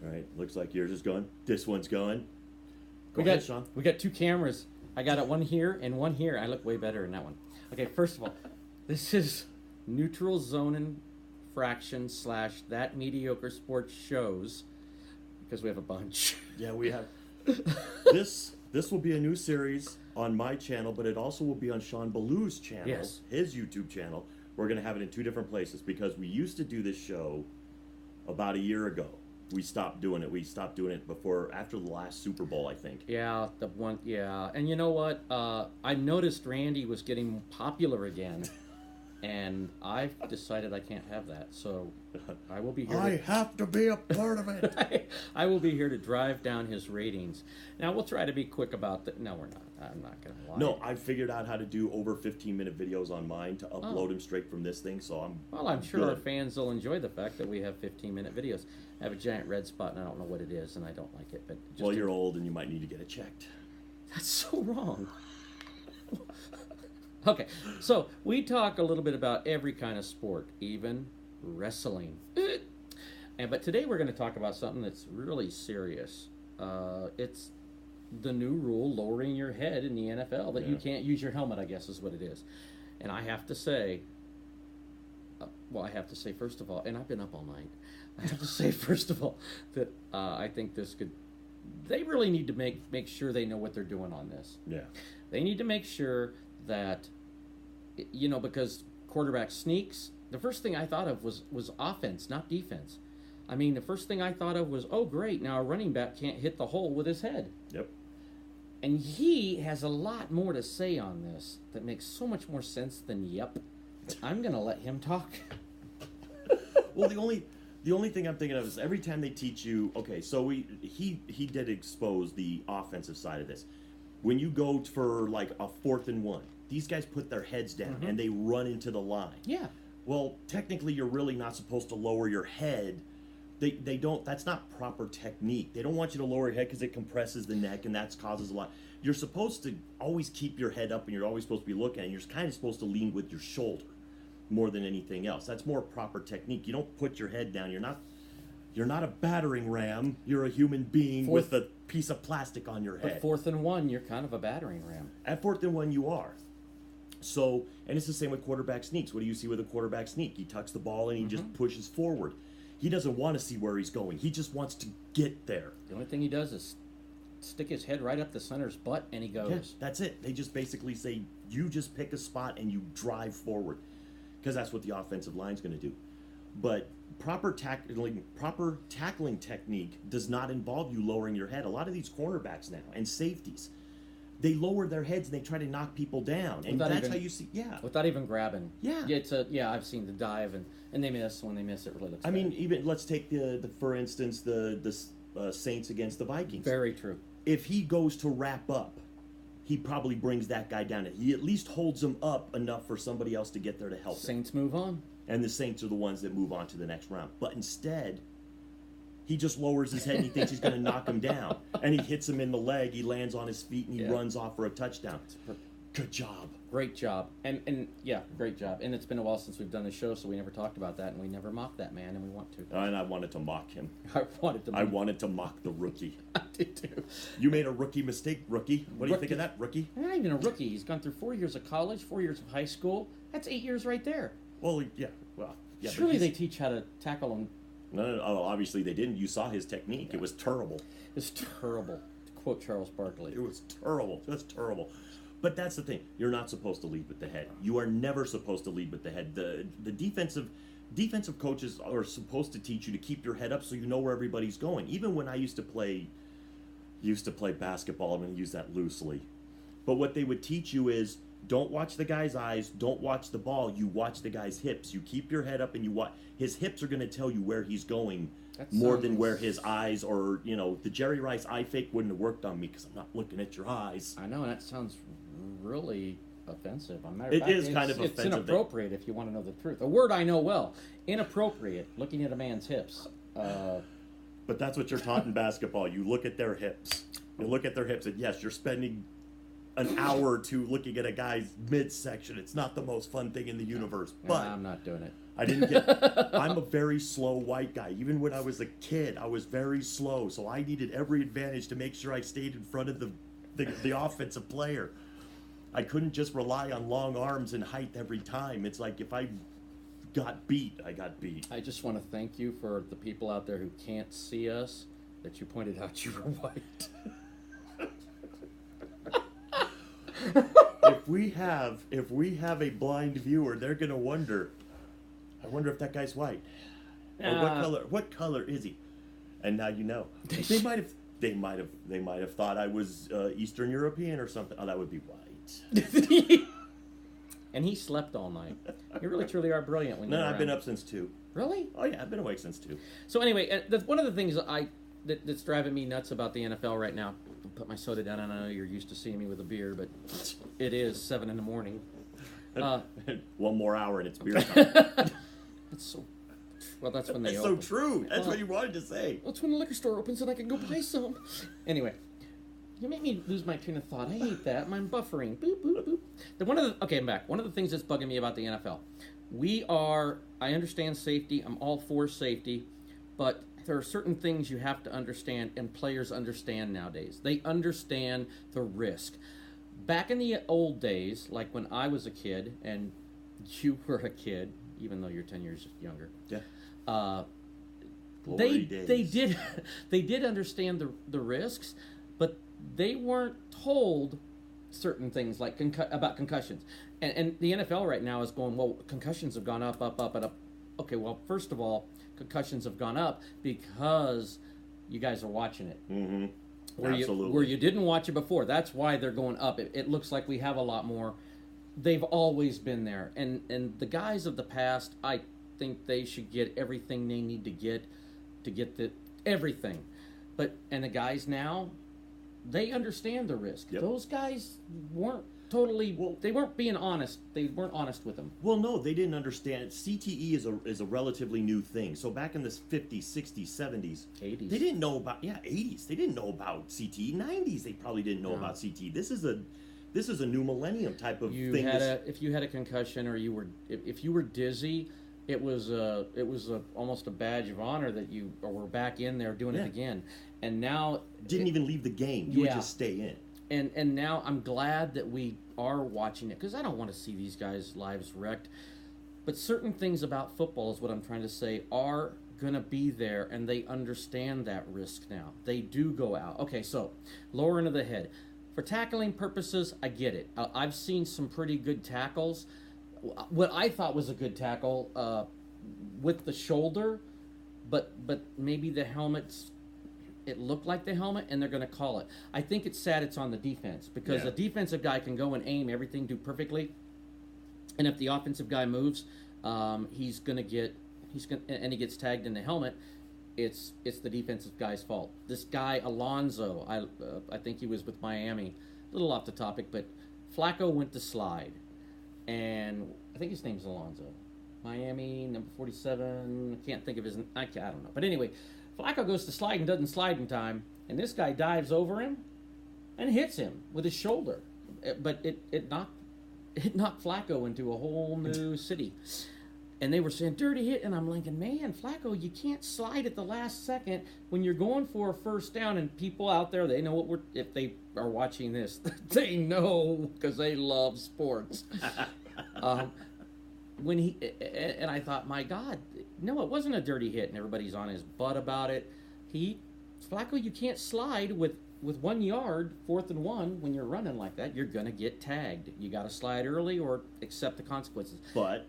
All right, looks like yours is going. This one's going. Go We ahead, got Shawn. we got two cameras. I got it one here and one here. I look way better in that one. Okay, first of all, this is Neutral Zone Infraction / that Mediocre Sports Shows, because we have a bunch. Yeah, we have. This will be a new series on my channel, but it also will be on Sean Ballew's channel, Yes. his YouTube channel. We're going to have it in 2 different places because we used to do this show about a year ago. We stopped doing it. We stopped doing it after the last Super Bowl, I think. Yeah, the one. Yeah, and you know what? I noticed Randy was getting popular again, and I decided I can't have that. So I will be here. I have to be a part of it. I will be here to drive down his ratings. Now we'll try to be quick about that. No, we're not. I'm not gonna lie. No, I figured out how to do over 15-minute videos on mine to upload them straight from this thing. So I'm sure good. our fans will enjoy the fact that we have 15-minute videos. I have a giant red spot, and I don't know what it is, and I don't like it. But Well, you're old, and you might need to get it checked. That's so wrong. Okay, so we talk a little bit about every kind of sport, even wrestling. But today we're going to talk about something that's really serious. It's the new rule lowering your head in the NFL that you can't use your helmet, I guess is what it is. And I have to say, first of all, and I've been up all night, I have to say, first of all, that I think they really need to make sure they know what they're doing on this. Yeah. They need to make sure that, because quarterback sneaks, the first thing I thought of was offense, not defense. I mean, the first thing I thought of was, oh, great, now a running back can't hit the hole with his head. Yep. And he has a lot more to say on this that makes so much more sense than yep. I'm going to let him talk. Well, the only thing I'm thinking of is every time they teach you, okay, so he did expose the offensive side of this. When you go for like a 4th and 1, these guys put their heads down and they run into the line. Yeah. Well, technically, you're really not supposed to lower your head. They don't. That's not proper technique. They don't want you to lower your head because it compresses the neck and that causes a lot. You're supposed to always keep your head up and you're always supposed to be looking and you're kind of supposed to lean with your shoulder more than anything else. That's more proper technique. You don't put your head down. You're not a battering ram. You're a human being with a piece of plastic on your head. But 4th and 1, you're kind of a battering ram. At 4th and 1, you are. So, and it's the same with quarterback sneaks. What do you see with a quarterback sneak? He tucks the ball and he just pushes forward. He doesn't want to see where he's going. He just wants to get there. The only thing he does is stick his head right up the center's butt and he goes. Yeah, that's it. They just basically say, you just pick a spot and you drive forward. Because that's what the offensive line's going to do. But proper tackling technique does not involve you lowering your head. A lot of these cornerbacks now and safeties, they lower their heads and they try to knock people down. And that's how you see, Without even grabbing. Yeah. I've seen the dive and they miss. When they miss, it really looks I bad. mean, even let's take for instance, the Saints against the Vikings. Very true. If he goes to wrap up, he probably brings that guy down. He at least holds him up enough for somebody else to get there to help him. Saints move on. And the Saints are the ones that move on to the next round. But instead, he just lowers his head and he thinks he's going to knock him down. And he hits him in the leg, he lands on his feet, and he runs off for a touchdown. Good job. Great job. And great job. And it's been a while since we've done the show, so we never talked about that, and we never mocked that man, and we want to. And I wanted to mock him. I wanted to mock the rookie. I did too. You made a rookie mistake, rookie. What do you think of that, rookie? Not even a rookie. He's gone through 4 years of college, 4 years of high school. That's 8 years right there. Well, yeah. Well, yeah. Surely they teach how to tackle him. No. Oh, obviously they didn't. You saw his technique. Yeah. It was terrible. It's terrible. To quote Charles Barkley. It was terrible. That's terrible. But that's the thing. You're not supposed to lead with the head. You are never supposed to lead with the head. The defensive coaches are supposed to teach you to keep your head up so you know where everybody's going. Even when I used to play basketball, I'm going to use that loosely. But what they would teach you is don't watch the guy's eyes, don't watch the ball, you watch the guy's hips. You keep your head up and you watch. His hips are going to tell you where he's going more than where his eyes or, the Jerry Rice eye fake wouldn't have worked on me because I'm not looking at your eyes. I know, and that sounds really offensive. It is kind of offensive. It's inappropriate if you want to know the truth. A word I know well. Inappropriate, looking at a man's hips. But that's what you're taught in basketball. You look at their hips. You look at their hips and yes, you're spending an hour or two looking at a guy's midsection. It's not the most fun thing in the universe. But I'm not doing it. I didn't get. I'm a very slow white guy. Even when I was a kid, I was very slow. So I needed every advantage to make sure I stayed in front of the offensive player. I couldn't just rely on long arms and height every time. It's like if I got beat, I got beat. I just want to thank you for the people out there who can't see us, that you pointed out you were white. If we have a blind viewer, they're gonna wonder. I wonder if that guy's white. Or what color is he? And now you know. They might have thought I was Eastern European or something. Oh, that would be white. And he slept all night. You really truly are brilliant when you're No, I've been around. up since 2. Really? Oh yeah, I've been awake since 2. So anyway, one of the things that's driving me nuts about the NFL right now. I'll put my soda down, and I know you're used to seeing me with a beer, but it is 7 in the morning. One more hour and it's beer time. That's so. Well, that's when they That's open. so true. That's what you wanted to say. That's when the liquor store opens and I can go buy some. Anyway, you make me lose my train of thought. I hate that. I'm buffering. Boop, boop, boop. Okay, I'm back. One of the things that's bugging me about the NFL, I understand safety. I'm all for safety, but there are certain things you have to understand, and players understand nowadays. They understand the risk. Back in the old days, like when I was a kid, and you were a kid, even though you're 10 years younger. Yeah. They did understand the risks, but they weren't told certain things like about concussions. And the NFL right now is going, well, concussions have gone up, and up. Okay, well, first of all, concussions have gone up because you guys are watching it. Mm-hmm. Absolutely. Where you didn't watch it before. That's why they're going up. It looks like we have a lot more. They've always been there. And the guys of the past, I think they should get everything they need to get everything. And the guys now, they understand the risk. Yep. Those guys weren't they weren't being honest. They weren't honest with them. Well, no, they didn't understand. CTE is a relatively new thing. So back in the 50s, 60s, 70s, 80s. They didn't know about 80s. They didn't know about CTE. 90s, they probably didn't know about CTE. This is a new millennium type of thing. If you had a concussion or if you were dizzy, it was almost a badge of honor that you were back in there doing it again. And now didn't even leave the game. You would just stay in. And now I'm glad that we are watching it, because I don't want to see these guys' lives wrecked. But certain things about football, is what I'm trying to say, are going to be there, and they understand that risk now. They do go out. Okay, so lower end of the head. For tackling purposes, I get it. I've seen some pretty good tackles. What I thought was a good tackle with the shoulder, but maybe the helmet's, it looked like the helmet, and they're going to call it. I think it's sad it's on the defense, because a defensive guy can go and aim everything, do perfectly, and if the offensive guy moves, and he gets tagged in the helmet, it's the defensive guy's fault. This guy Alonso, I think he was with Miami, a little off the topic, but Flacco went to slide, and I think his name's Alonso. Miami, number 47, I can't think of his, I don't know, but anyway, Flacco goes to slide and doesn't slide in time, and this guy dives over him and hits him with his shoulder. But it knocked Flacco into a whole new city. And they were saying, dirty hit, and I'm thinking, man, Flacco, you can't slide at the last second when you're going for a first down, and people out there, they know if they are watching this, they know, because they love sports. And I thought, my God, no, it wasn't a dirty hit, and everybody's on his butt about it. Flacco, you can't slide with 1 yard, 4th and 1, when you're running like that. You're going to get tagged. You got to slide early or accept the consequences. But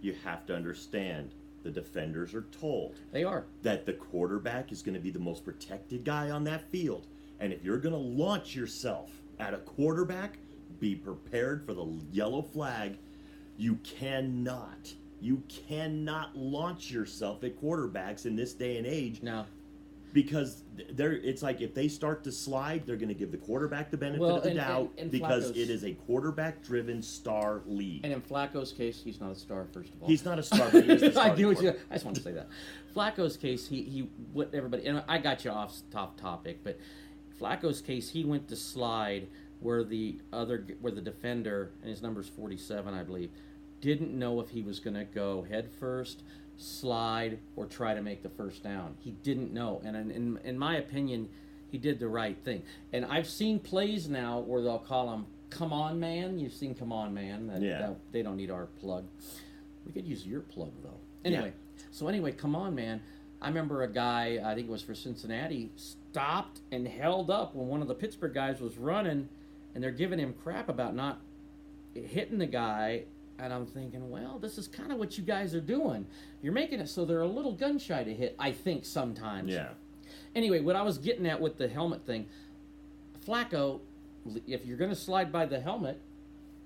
you have to understand, the defenders are told. They are. That the quarterback is going to be the most protected guy on that field. And if you're going to launch yourself at a quarterback, be prepared for the yellow flag. You cannot launch yourself at quarterbacks in this day and age. No. Because it's like if they start to slide, they're going to give the quarterback the benefit of the doubt, because it is a quarterback-driven star league. And in Flacco's case, he's not a star, first of all. He's not a star, but he is the star. I just want to say that. Flacco's case, he what everybody, and I got you off topic, but Flacco's case, he went to slide where the defender, and his number's 47, I believe, didn't know if he was going to go head first, slide, or try to make the first down. He didn't know, and in my opinion, he did the right thing. And I've seen plays now where they'll call him "Come on, man." You've seen "Come on, man." They don't need our plug. We could use your plug though. Anyway, "Come on, man." I remember a guy, I think it was for Cincinnati, stopped and held up when one of the Pittsburgh guys was running, and they're giving him crap about not hitting the guy. And I'm thinking, well, this is kind of what you guys are doing. You're making it so they're a little gun shy to hit, I think, sometimes. Yeah. Anyway, what I was getting at with the helmet thing, Flacco, if you're going to slide by the helmet,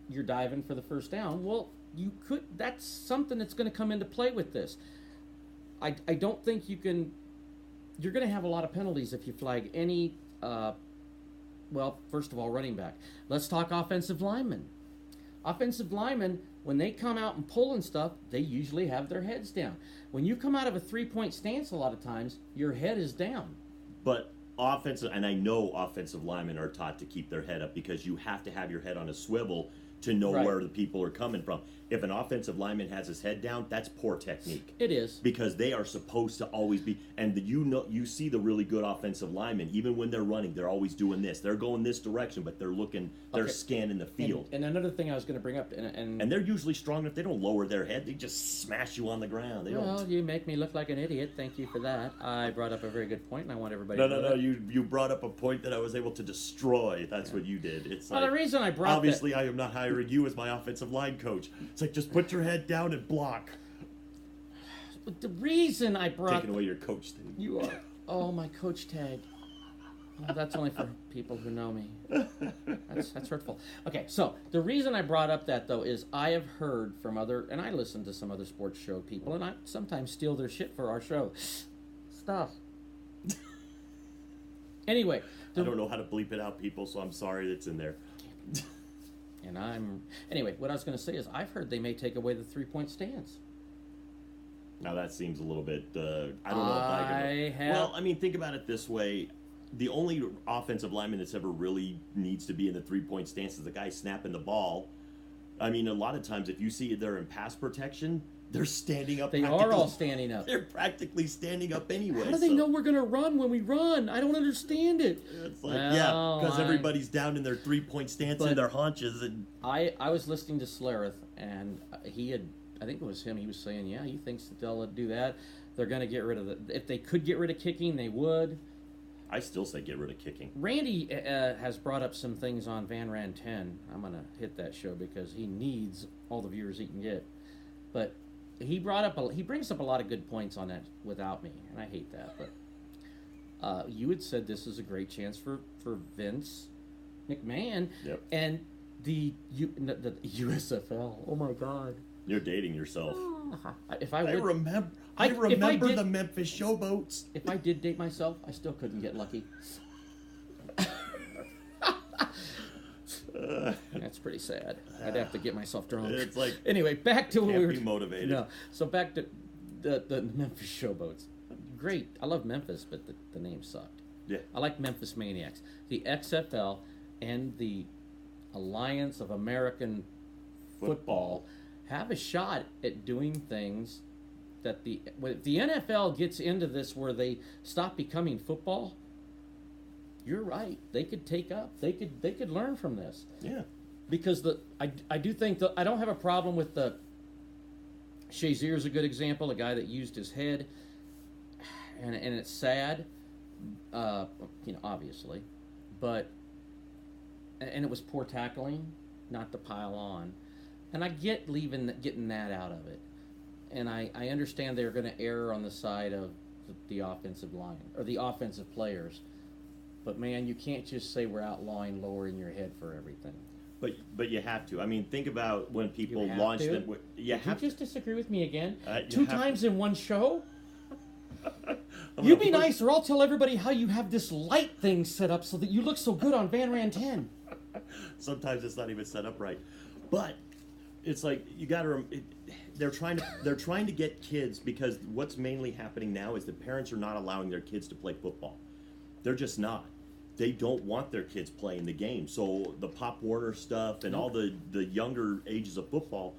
you're diving for the first down. Well, that's something that's going to come into play with this. I don't think you're going to have a lot of penalties if you flag any, first of all, running back. Let's talk offensive linemen. Offensive linemen, when they come out and pull and stuff, they usually have their heads down. When you come out of a three-point stance, a lot of times, your head is down. But and I know offensive linemen are taught to keep their head up because you have to have your head on a swivel to know where the people are coming from. If an offensive lineman has his head down, that's poor technique. It is. Because they are supposed to always be, and you see the really good offensive linemen, even when they're running, they're always doing this. They're going this direction, but they're scanning the field. And another thing I was going to bring up, and they're usually strong enough, they don't lower their head, they just smash you on the ground. You make me look like an idiot. Thank you for that. I brought up a very good point, and I want everybody to know that. You brought up a point that I was able to destroy. That's what you did. It's the reason I brought obviously I am not hiring you as my offensive line coach. It's like, just put your head down and block. But the reason I brought... Taking away your coach tag. You are... Oh, my coach tag. Oh, that's only for people who know me. That's hurtful. Okay, so the reason I brought up that, though, is I have heard from and I listen to some other sports show people, and I sometimes steal their shit for our show. Stuff. Anyway. I don't know how to bleep it out, people, so I'm sorry it's in there. Anyway, what I was going to say is I've heard they may take away the three-point stance. Now that seems a little bit, I don't know if Well, I mean, think about it this way. The only offensive lineman that's ever really needs to be in the three-point stance is the guy snapping the ball. I mean, a lot of times if you see they're in pass protection, they're standing up. They are all standing up. They're practically standing up anyway. How do they know we're going to run when we run? I don't understand it. It's like, because everybody's down in their three-point stance and their haunches. And I was listening to Slareth, and I think it was him, he was saying, he thinks that they'll do that. They're going to get rid of if they could get rid of kicking, they would. I still say get rid of kicking. Randy has brought up some things on Van Ran 10. I'm going to hit that show because he needs all the viewers he can get. But he brings up a lot of good points on that without me, and I hate that. But you had said this is a great chance for Vince McMahon and the USFL. Oh my God! You're dating yourself. I remember the Memphis Showboats. If I did date myself, I still couldn't get lucky. That's pretty sad. I'd have to get myself drunk. It's like anyway, back to what we were motivated. No, so back to the Memphis Showboats. Great, I love Memphis, but the name sucked. Yeah, I like Memphis Maniacs. The XFL and the Alliance of American Football have a shot at doing things that if the NFL gets into this where they stop becoming football. You're right. They could take up. They could learn from this. Yeah. Because I do think I don't have a problem with the Shazier's a good example, a guy that used his head, and it's sad, obviously, but and it was poor tackling, not to pile on, and I get getting that out of it, and I understand they're going to err on the side of the offensive line or the offensive players. But man, you can't just say we're outlawing lowering your head for everything. But you have to. I mean, think about when people launch them. Did you just disagree with me again? 2 times in one show? You be nice, or I'll tell everybody how you have this light thing set up so that you look so good on Van Ran 10. Sometimes it's not even set up right, but it's like you got to. They're trying to get kids, because what's mainly happening now is the parents are not allowing their kids to play football. They're just not. they don't want their kids playing the game. So the Pop Warner stuff and all the younger ages of football,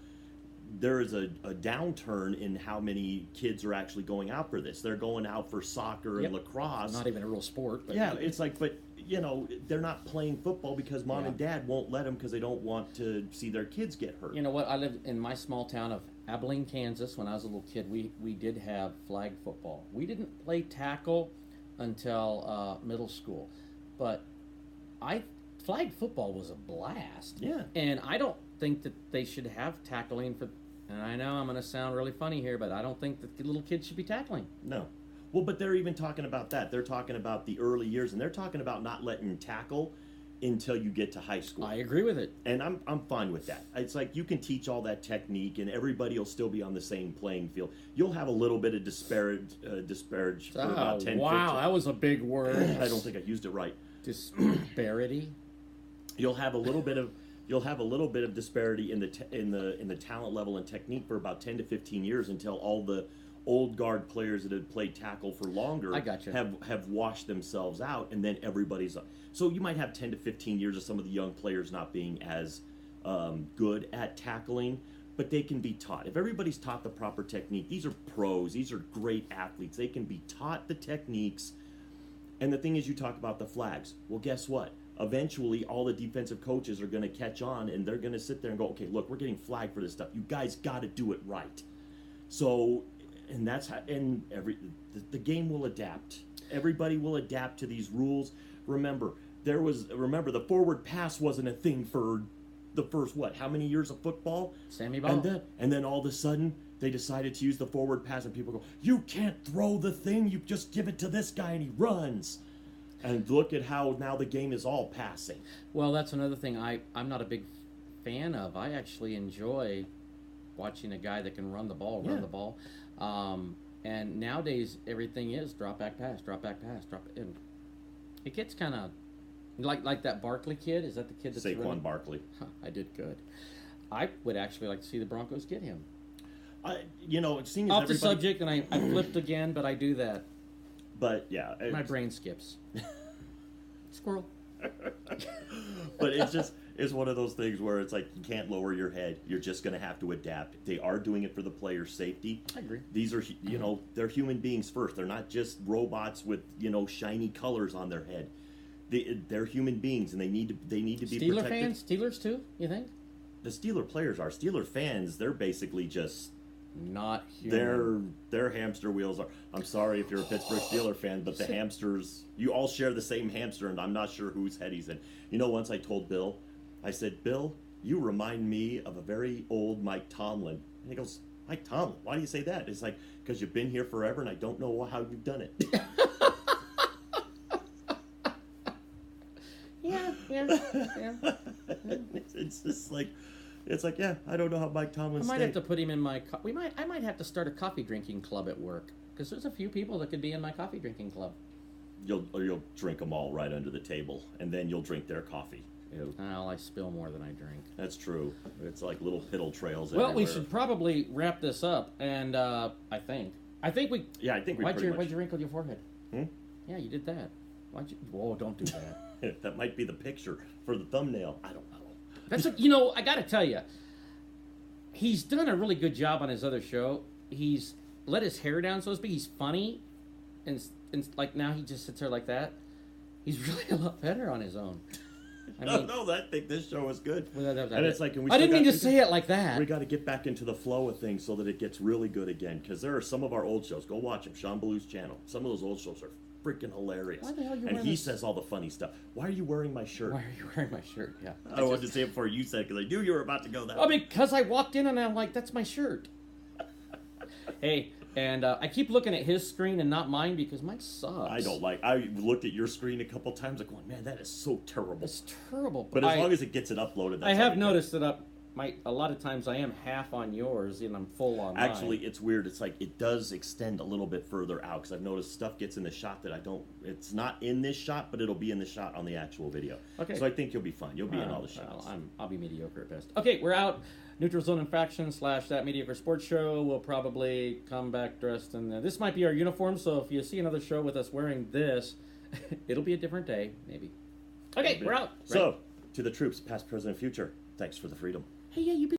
there is a downturn in how many kids are actually going out for this. They're going out for soccer and lacrosse. Not even a real sport. But yeah, it's like, but they're not playing football because mom and dad won't let them because they don't want to see their kids get hurt. You know what? I lived in my small town of Abilene, Kansas. When I was a little kid, we did have flag football. We didn't play tackle until middle school, but flag football was a blast. Yeah. And I don't think that they should have tackling for. And I know I'm going to sound really funny here, but I don't think that the little kids should be tackling. No. Well, but they're even talking about that. They're talking about the early years, and they're talking about not letting tackle until you get to high school. I agree with it. And I'm fine with that. It's like you can teach all that technique, and everybody will still be on the same playing field. You'll have a little bit of disparage for about 10, wow, 15. that was a big word. I don't think I used it right. Disparity. You'll have a little bit of disparity in the talent level and technique for about 10 to 15 years until all the old guard players that had played tackle for longer have washed themselves out, and then everybody's up. So you might have 10 to 15 years of some of the young players not being as good at tackling, but they can be taught. If everybody's taught the proper technique, these are pros, these are great athletes. They can be taught the techniques. And the thing is, you talk about the flags. Well, guess what? Eventually, all the defensive coaches are going to catch on, and they're going to sit there and go, okay, look, we're getting flagged for this stuff. You guys got to do it right. So, and that's how, and the game will adapt. Everybody will adapt to these rules. Remember, the forward pass wasn't a thing for the first, how many years of football? Sammy Ball. And then all of a sudden, they decided to use the forward pass, and people go, you can't throw the thing, you just give it to this guy and he runs. And look at how now the game is all passing. Well, that's another thing I'm not a big fan of. I actually enjoy watching a guy that can run the ball. And nowadays, everything is drop back pass. And it gets kind of like that Barkley kid. Is that the kid that's Saquon Barkley? Huh, I did good. I would actually like to see the Broncos get him. Seeing off the subject, and I flipped again, but I do that. But yeah, my brain skips. Squirrel. But it's one of those things where it's like you can't lower your head. You're just going to have to adapt. They are doing it for the player's safety. I agree. These are they're human beings first. They're not just robots with shiny colors on their head. They're human beings, and they need to be Steeler protected. fans, Steelers too. You think? The Steeler players are Steeler fans. They're basically just. Not human. Their hamster wheels are. I'm sorry if you're a Pittsburgh Steeler fan, but the hamsters, you all share the same hamster, and I'm not sure whose head he's in. Once I told Bill, I said, Bill, you remind me of a very old Mike Tomlin. And he goes, Mike Tomlin? Why do you say that? It's like, because you've been here forever, and I don't know how you've done it. Yeah. It's just like. It's like, yeah, I don't know how Mike Tomlin. I might have to put him in my. I might have to start a coffee drinking club at work because there's a few people that could be in my coffee drinking club. You'll drink them all right under the table, and then you'll drink their coffee. Well, I spill more than I drink. That's true. It's like little piddle trails. Well, everywhere. we should probably wrap this up, and I think we. Yeah, I think we. Why'd you wrinkle your forehead? Yeah, you did that. Why'd you? Whoa! Don't do that. That might be the picture for the thumbnail. I don't know. That's I got to tell you, he's done a really good job on his other show. He's let his hair down, so to speak. He's funny, and like now he just sits there like that. He's really a lot better on his own. I think this show is good. And it's like, I didn't mean to say it like that. We got to get back into the flow of things so that it gets really good again. Because there are some of our old shows. Go watch them. Sean Ballew's channel. Some of those old shows are freaking hilarious. Why the hell are you and wearing he this? says all the funny stuff. Why are you wearing my shirt? Why are you wearing my shirt? Yeah. I wanted to say it before you said it because I knew you were about to go that way. Oh, because I walked in and I'm like, that's my shirt. Hey, and I keep looking at his screen and not mine because mine sucks. I looked at your screen a couple times like, man, that is so terrible. It's terrible. But as long as it gets it uploaded, that's I have noticed that a lot of times I am half on yours and I'm full on mine. Actually, it's weird. It's like it does extend a little bit further out because I've noticed stuff gets in the shot that it's not in this shot, but it'll be in the shot on the actual video. Okay. So I think you'll be fine. You'll be in all the shots. I'll be mediocre at best. Okay, we're out. Neutral Zone Infraction / that Mediocre Sports Show. We'll probably come back dressed in this might be our uniform, so if you see another show with us wearing this, It'll be a different day, maybe. Okay, we're out. So, to the troops, past, present, future, thanks for the freedom. Hey, yeah, you've been